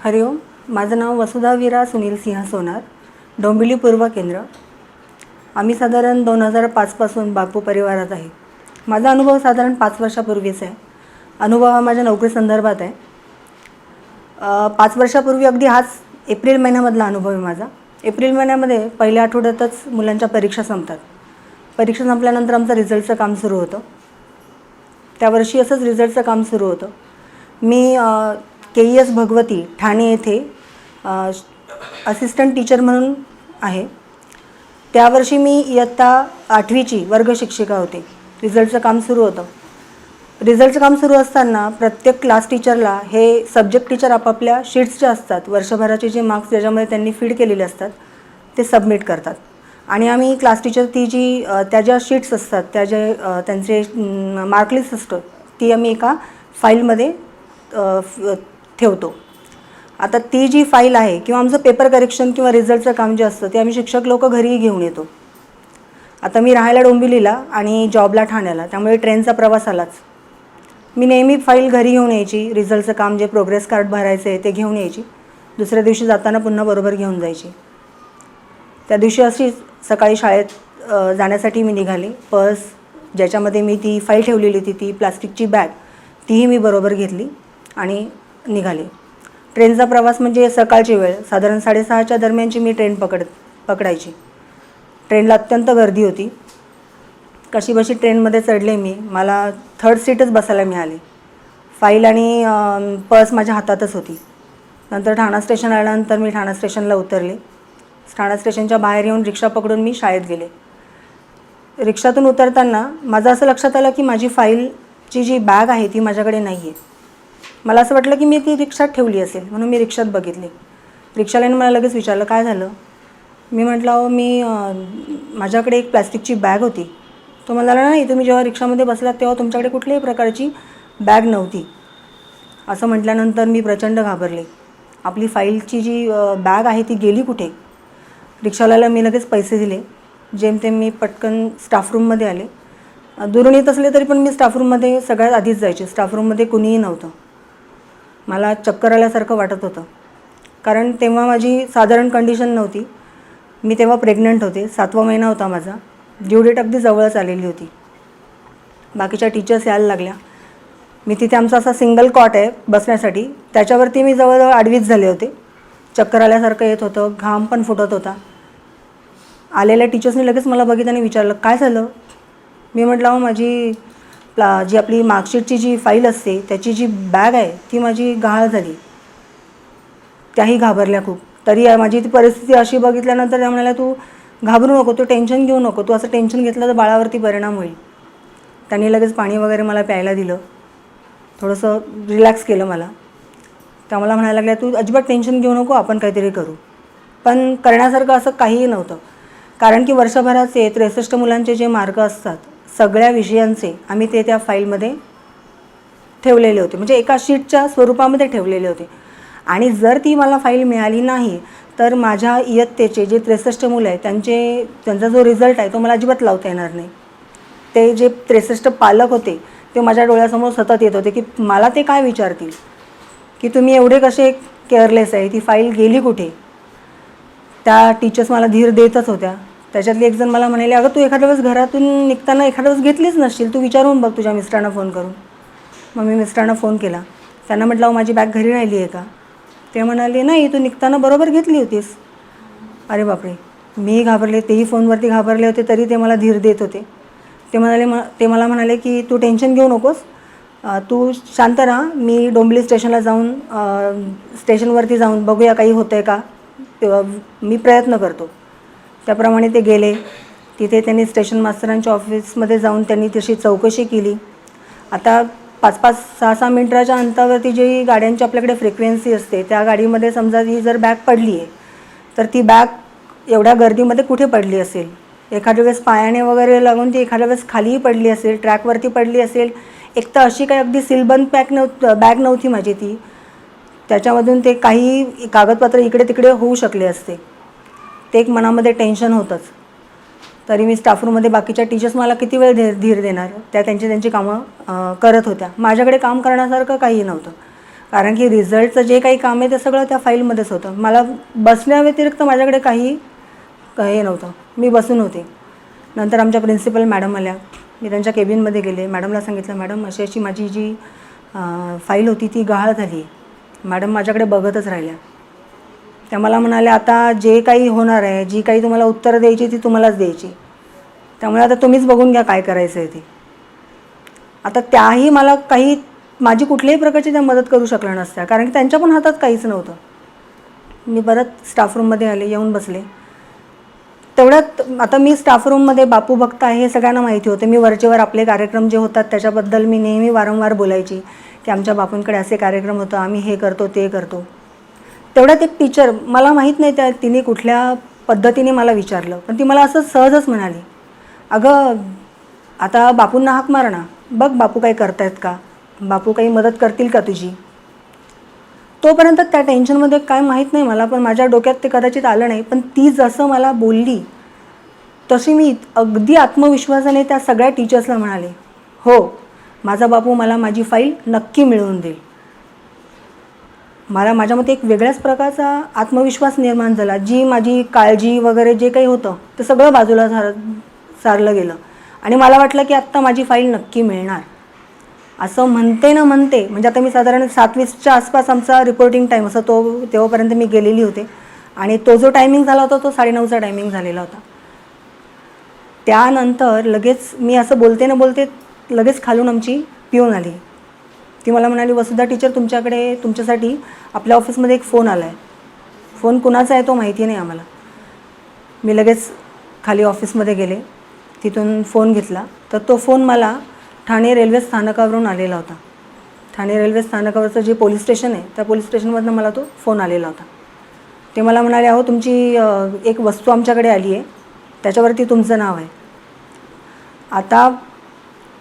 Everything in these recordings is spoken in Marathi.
हरिओम. माझं नाव वसुधा वीरा सुनील सिंह सोनार, डोंबिवली पूर्व केंद्र. आम्ही साधारण 2005 पासून बापू परिवारात आहे. माझा अनुभव साधारण 5 वर्षापूर्वीचा आहे. अनुभव हा माझ्या नोकरी संदर्भात आहे. 5 वर्षापूर्वी अगदी हाच एप्रिल महिन्यामधला अनुभव आहे माझा. एप्रिल महिन्यामध्ये पहिल्या आठवड्यातच मुलांच्या परीक्षा संपतात. परीक्षा संपल्यानंतर आमचं रिझल्टचं काम सुरू होतं. त्यावर्षी असंच रिझल्टचं काम सुरू होतं. मी KES भगवती ठाणे येथे असिस्टंट टीचर म्हणून आहे. त्यावर्षी मी इयत्ता 8वीची वर्ग शिक्षिका होते. रिझल्टचं काम सुरू होतं. रिझल्टचं काम सुरू असताना प्रत्येक क्लास टीचरला हे सब्जेक्ट टीचर आपापल्या शीट्स ज्या असतात, वर्षभराचे जे मार्क्स ज्याच्यामध्ये त्यांनी फीड केलेले असतात ते सबमिट करतात. आणि आम्ही क्लास टीचर ती जी त्या ज्या शीट्स असतात, त्या जे त्यांचे मार्कलिस्ट असतं, ती आम्ही एका फाईलमध्ये ठेवतो. आता ती जी फाईल आहे किंवा आमचं पेपर करेक्शन किंवा रिझल्टचं काम जे असतं ते आम्ही शिक्षक लोक घरीही घेऊन येतो. आता मी राहायला डोंबिवलीला आणि जॉबला ठाण्याला, त्यामुळे ट्रेनचा प्रवास आलाच. मी नेहमी फाईल घरी घेऊन यायची. रिझल्टचं काम जे प्रोग्रेस कार्ड भरायचं आहे ते घेऊन यायची. दुसऱ्या दिवशी जाताना पुन्हा बरोबर घेऊन जायची. त्या दिवशी अशी सकाळी शाळेत जाण्यासाठी मी निघाले. पर्स ज्याच्यामध्ये मी ती फाईल ठेवलेली होती, ती प्लास्टिकची बॅग, तीही मी बरोबर घेतली आणि निघाले. ट्रेनचा प्रवास म्हणजे सकाळची वेळ, साधारण 6:30च्या दरम्यानची मी ट्रेन पकडायची. ट्रेनला अत्यंत गर्दी होती. कशीबशी ट्रेनमध्ये चढले मी. मला 3rd सीटच बसायला मिळाली. फाईल आणि पर्स माझ्या हातातच होती. नंतर ठाणा स्टेशन आल्यानंतर मी ठाणा स्टेशनला उतरले. ठाणा स्टेशनच्या बाहेर येऊन रिक्षा पकडून मी शाळेत गेले. रिक्षातून उतरताना माझं असं लक्षात आलं की माझी फाईलची जी बॅग आहे ती माझ्याकडे नाही आहे. मला असं वाटलं की मी ती रिक्षात ठेवली असेल, म्हणून मी रिक्षात बघितली. रिक्षावाल्याने मला लगेच विचारलं, काय झालं? मी म्हटलं, अहो माझ्याकडे एक प्लास्टिकची बॅग होती. तो म्हणाला, नाही, तुम्ही जेव्हा रिक्षामध्ये बसलात तेव्हा तुमच्याकडे कुठल्याही प्रकारची बॅग नव्हती. असं म्हटल्यानंतर मी प्रचंड घाबरले. आपली फाईलची जी बॅग आहे ती गेली कुठे? रिक्षावाल्याला मी लगेच पैसे दिले. जेमतेम मी पटकन स्टाफरूममध्ये आले. दुरून येत असले तरी पण मी स्टाफरूममध्ये सगळ्यात आधीच जायचे. स्टाफरूममध्ये कुणीही नव्हतं. मला चक्कर आल्यासारखं वाटत होतं, कारण तेव्हा माझी साधारण कंडिशन नव्हती. मी तेव्हा प्रेग्नंट होते. 7वा महिना होता माझा. ड्यू डेट अगदी जवळच आलेली होती. बाकीच्या टीचर्स यायला लागल्या. मी तिथे आमचा असा सिंगल कॉट आहे बसण्यासाठी, त्याच्यावरती मी जवळजवळ आडवीच झाले होते. चक्कर आल्यासारखं येत होतं. घाम पण फुटत होता. आलेल्या टीचर्सनी लगेच मला बघितलं आणि विचारलं, काय झालं? मी म्हटलं, अहो जी आपली मार्कशीटची जी फाईल असते त्याची जी बॅग आहे ती माझी गहाळ झाली. त्याही घाबरल्या खूप. तरी माझी ती परिस्थिती अशी बघितल्यानंतर त्या म्हणाल्या, तू घाबरू नको, तू टेन्शन घेऊ नको, तू असं टेन्शन घेतलं तर बाळावरती परिणाम होईल. त्यांनी लगेच पाणी वगैरे मला प्यायला दिलं. थोडंसं रिलॅक्स केलं मला. त्या मला म्हणायला लागल्या, तू अजिबात टेन्शन घेऊ नको, आपण काहीतरी करू. पण करण्यासारखं असं काहीही नव्हतं, कारण की वर्षभराचे 63 मुलांचे जे मार्क असतात सगळ्या विषयांचे आम्ही ते त्या फाईलमध्ये ठेवलेले होते. म्हणजे एका शीटच्या स्वरूपामध्ये ठेवलेले होते. आणि जर ती मला फाईल मिळाली नाही तर माझ्या इयत्तेचे जे 63 मुलं आहेत त्यांचा जो रिझल्ट आहे तो मला अजिबात लावता येणार नाही. ते जे 63 पालक होते ते माझ्या डोळ्यासमोर सतत येत होते की मला ते काय विचारतील की तुम्ही एवढे कसे केअरलेस आहे, ती फाईल गेली कुठे? त्या टीचर्स मला धीर देतच होत्या. त्याच्यातली एक जण मला म्हणाले, अगं तू एखाद्या वेळेस घरातून निघताना एखाद्या वेळेस घेतलीच नसशील, तू विचारून बघ तुझ्या मिस्टरांना फोन करून. मग मी मिस्टरांना फोन केला. त्यांना म्हटलं, माझी बॅग घरी राहिली आहे का? ते म्हणाले, नाही, तू निघताना बरोबर घेतली होतीस. अरे बापरे, मी घाबरले, तेही फोनवरती घाबरले होते, तरी ते मला धीर देत होते. ते मला म्हणाले की तू टेन्शन घेऊ नकोस, तू शांत राहा, मी डोंबिवली स्टेशनला जाऊन स्टेशनवरती जाऊन बघूया काही होतं आहे का, मी प्रयत्न करतो. त्याप्रमाणे ते गेले. तिथे त्यांनी स्टेशन मास्तरांच्या ऑफिसमध्ये जाऊन त्यांनी तशी चौकशी केली. आता 5-5, 6-6 मिनिटाच्या अंतरावरती जी गाड्यांची आपल्याकडे फ्रिक्वेन्सी असते त्या गाडीमध्ये समजा ही जर बॅग पडली आहे तर ती बॅग एवढ्या गर्दीमध्ये कुठे पडली असेल? एखाद्या वेळेस पायाने वगैरे लागून ती एखाद्या वेळेस खालीही पडली असेल, ट्रॅकवरती पडली असेल. एक तर अशी काही अगदी सीलबंद बॅग नव्हती माझी ती. त्याच्यामधून ते काही कागदपत्र इकडे तिकडे होऊ शकले असते. ते एक मनामध्ये टेन्शन होतंच. तरी मी स्टाफरूममध्ये बाकीच्या टीचर्स मला किती वेळ धीर देणार, त्या त्यांची कामं करत होत्या. माझ्याकडे काम करण्यासारखं काही नव्हतं. कारण की रिझल्टचं जे काही काम आहे ते सगळं त्या फाईलमध्येच होतं. मला बसण्याव्यतिरिक्त माझ्याकडे काही हे नव्हतं, मी बसून होते. नंतर आमच्या प्रिन्सिपल मॅडम आल्या, मी त्यांच्या केबिनमध्ये गेले. मॅडमला सांगितलं, मॅडम अशी अशी माझी जी फाईल होती ती गहाळ झाली आहे. मॅडम माझ्याकडे बघतच राहिल्या. त्या मला म्हणाल्या, आता जे काही होणार आहे, जी काही तुम्हाला उत्तरं द्यायची ती तुम्हालाच द्यायची, त्यामुळे आता तुम्हीच बघून घ्या काय करायचं आहे ते. आता त्याही मला काही माझी कुठल्याही प्रकारची त्या मदत करू शकल्या नसत्या, कारण की त्यांच्या पण हातात काहीच नव्हतं. मी परत स्टाफ रूममध्ये आले, येऊन बसले. तेवढ्यात आता मी स्टाफ रूममध्ये बापू भक्त आहे हे सगळ्यांना माहिती होते. मी वरचेवर आपले कार्यक्रम जे होतात त्याच्याबद्दल मी नेहमी वारंवार बोलायची की आमच्या बापूंकडे असे कार्यक्रम होतं, आम्ही हे करतो ते करतो. तेवढ्यात एक टीचर, मला माहीत नाही त्या तिने कुठल्या पद्धतीने मला विचारलं, पण ती मला असं सहजच म्हणाली, अगं आता बापूंना हाक मार ना, बघ बापू काही करतायत का, बापू काही मदत करतील का तुझी. तोपर्यंत त्या टेन्शनमध्ये काय माहीत नाही मला, पण माझ्या डोक्यात ते कदाचित आलं नाही. पण ती जसं मला बोलली तशी मी अगदी आत्मविश्वासाने त्या सगळ्या टीचर्सला म्हणाले, हो माझा बापू मला माझी फाईल नक्की मिळवून देईल. मला माझ्यामध्ये एक वेगळ्याच प्रकारचा आत्मविश्वास निर्माण झाला. जी माझी काळजी वगैरे जे काही होतं ते सगळं बाजूला सारलं गेलं आणि मला वाटलं की आत्ता माझी फाईल नक्की मिळणार. असं म्हणते ना म्हणते, म्हणजे आता मी साधारण 7:20च्या आसपास आमचा रिपोर्टिंग टाईम असं तेव्हापर्यंत मी गेलेली होते आणि तो जो टायमिंग झाला होता तो 9:30चा टायमिंग झालेला होता. त्यानंतर लगेच मी असं बोलते ना बोलते लगेच खालून आमची पिऊन आली. ती मला म्हणाली, वसुधा टीचर तुमच्यासाठी आपल्या ऑफिसमध्ये एक फोन आला आहे. फोन कुणाचा आहे तो माहिती नाही आम्हाला. मी लगेच खाली ऑफिसमध्ये गेले, तिथून फोन घेतला. तर तो फोन मला ठाणे रेल्वे स्थानकावरून आलेला होता. ठाणे रेल्वे स्थानकावरचं जे पोलीस स्टेशन आहे त्या पोलीस स्टेशनमधनं मला तो फोन आलेला होता. ते मला म्हणाले, अहो तुमची एक वस्तू आमच्याकडे आली आहे, त्याच्यावरती तुमचं नाव आहे. आता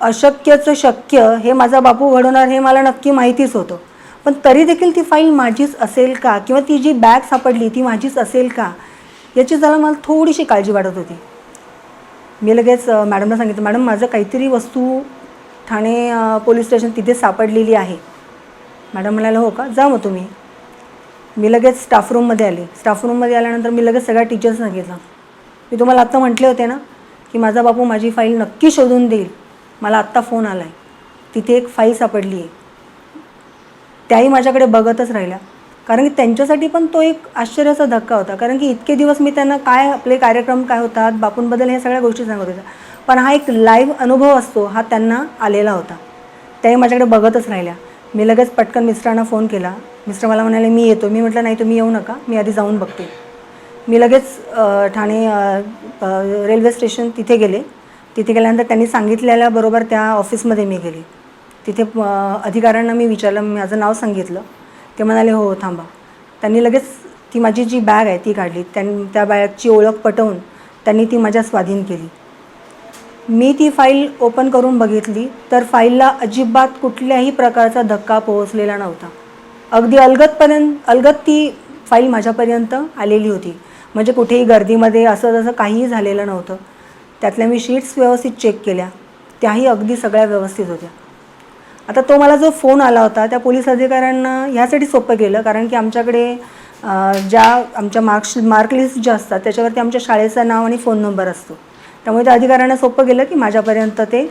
अशक्यचं शक्य हे माझा बापू घडवणार हे मला नक्की माहितीच होतं, पण तरी देखील ती फाईल माझीच असेल का किंवा ती जी बॅग सापडली ती माझीच असेल का याची जरा मला थोडीशी काळजी वाटत होती. मी लगेच मॅडमला सांगितलं, मॅडम माझं काहीतरी वस्तू ठाणे पोलीस स्टेशन तिथे सापडलेली आहे. मॅडम म्हणाले, हो का, जा मग तुम्ही. मी लगेच स्टाफ रूममध्ये आले. स्टाफ रूममध्ये आल्यानंतर मी लगेच सगळ्या टीचर्स सांगितलं, मी तुम्हाला आत्ता म्हटले होते ना की माझा बापू माझी फाईल नक्की शोधून देईल. मला आत्ता फोन आला आहे, तिथे एक फाईल सापडली आहे. त्याही माझ्याकडे बघतच राहिल्या, कारण की त्यांच्यासाठी पण तो एक आश्चर्याचा धक्का होता. कारण की इतके दिवस मी त्यांना काय आपले कार्यक्रम काय होतात बापूंबद्दल ह्या सगळ्या गोष्टी सांगत होत्या, पण हा एक लाईव्ह अनुभव असतो हा त्यांना आलेला होता. त्याही माझ्याकडे बघतच राहिल्या. मी लगेच पटकन मिस्टरांना फोन केला. मिस्टर मला म्हणाले, मी येतो. मी म्हटलं, नाही तुम्ही येऊ नका, मी आधी जाऊन बघते. मी लगेच ठाणे रेल्वे स्टेशन तिथे गेले. तिथे गेल्यानंतर त्यांनी सांगितलेल्याबरोबर त्या ऑफिसमध्ये मी गेले. तिथे अधिकाऱ्यांना मी विचारलं, माझं नाव सांगितलं. ते म्हणाले, हो थांबा. त्यांनी लगेच ती माझी जी बॅग आहे ती काढली. त्या बॅगची ओळख पटवून त्यांनी ती माझ्या स्वाधीन केली. मी ती फाईल ओपन करून बघितली तर फाईलला अजिबात कुठल्याही प्रकारचा धक्का पोहोचलेला नव्हता. अगदी अलगद ती फाईल माझ्यापर्यंत आलेली होती. म्हणजे कुठेही गर्दीमध्ये असं जसं काहीही झालेलं नव्हतं. त्यातल्या मी शीट्स व्यवस्थित चेक केल्या, त्याही अगदी सगळ्या व्यवस्थित होत्या. आता तो मला जो फोन आला होता त्या पोलीस अधिकाऱ्यांना ह्यासाठी सोपं केलं, कारण की आमच्याकडे ज्या आमच्या मार्क लिस्ट ज्या असतात त्याच्यावरती आमच्या शाळेचं नाव आणि फोन नंबर असतो. त्यामुळे त्या अधिकाऱ्यांना सोपं गेलं की माझ्यापर्यंत ते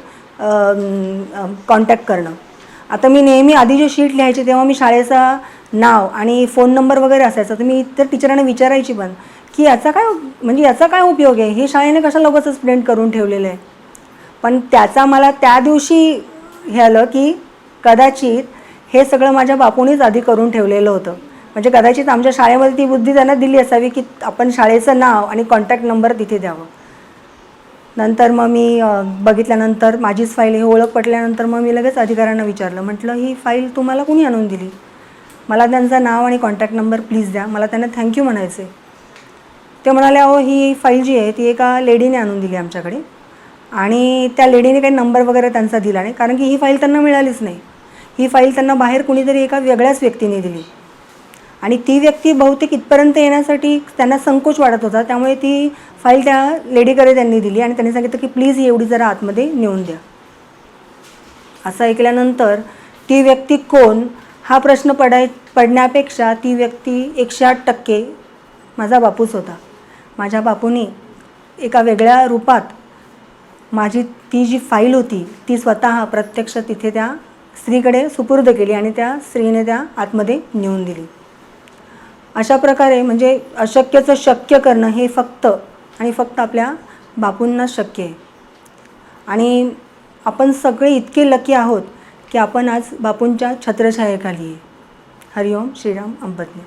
कॉन्टॅक्ट करणं. आता मी नेहमी आधी जे शीट लिहायची तेव्हा मी शाळेचा नाव आणि फोन नंबर वगैरे असायचा, तर मी इतर टीचरांना विचारायची पण की याचा काय उपयोग आहे, हे शाळेने कशाला उगाचच प्रिंट करून ठेवलेलं आहे. पण त्याचा मला त्या दिवशी हे आलं की कदाचित हे सगळं माझ्या बापूनीच आधी करून ठेवलेलं होतं. म्हणजे कदाचित आमच्या शाळेमध्ये ती बुद्धी त्यांना दिली असावी की आपण शाळेचं नाव आणि कॉन्टॅक्ट नंबर तिथे द्यावं. नंतर मग मी बघितल्यानंतर माझीच फाईल हे ओळख पटल्यानंतर मग मी लगेच अधिकाऱ्यांना विचारलं, म्हटलं ही फाईल तुम्हाला कोणी आणून दिली, मला त्यांचं नाव आणि कॉन्टॅक्ट नंबर प्लीज द्या, मला त्यांना थँक्यू म्हणायचं आहे. ते म्हणाले, अहो ही फाईल जी आहे ती एका लेडीने आणून दिली आमच्याकडे आणि त्या लेडीने काही नंबर वगैरे त्यांचा दिला नाही, कारण की ही फाईल त्यांना मिळालीच नाही. ही फाईल त्यांना बाहेर कुणीतरी एका वेगळ्याच व्यक्तीने दिली आणि ती व्यक्ती बहुतेक इथपर्यंत येण्यासाठी त्यांना संकोच वाटत होता. त्यामुळे ती फाईल त्या लेडीकडे त्यांनी दिली आणि त्यांनी सांगितलं की प्लीज ही एवढी जरा आतमध्ये नेऊन द्या. असं ऐकल्यानंतर ती व्यक्ती कोण हा प्रश्न पडण्यापेक्षा ती व्यक्ती 108% माझा बापूच होता. माझ्या बापूनी एका वेगळ्या रूपात माझी ती जी फाईल होती ती स्वतः प्रत्यक्ष तिथे त्या स्त्रीकडे सुपूर्द केली आणि त्या स्त्रीने त्या आतमध्ये नेऊन दिली. अशा प्रकारे म्हणजे अशक्यचं शक्य करणं हे फक्त आणि फक्त आपल्या बापूंना शक्य आहे. आणि आपण सगळे इतके लकी आहोत की आपण आज बापूंच्या छत्रछायेखाली आहे. हरिओम श्रीराम अंबज्ञ.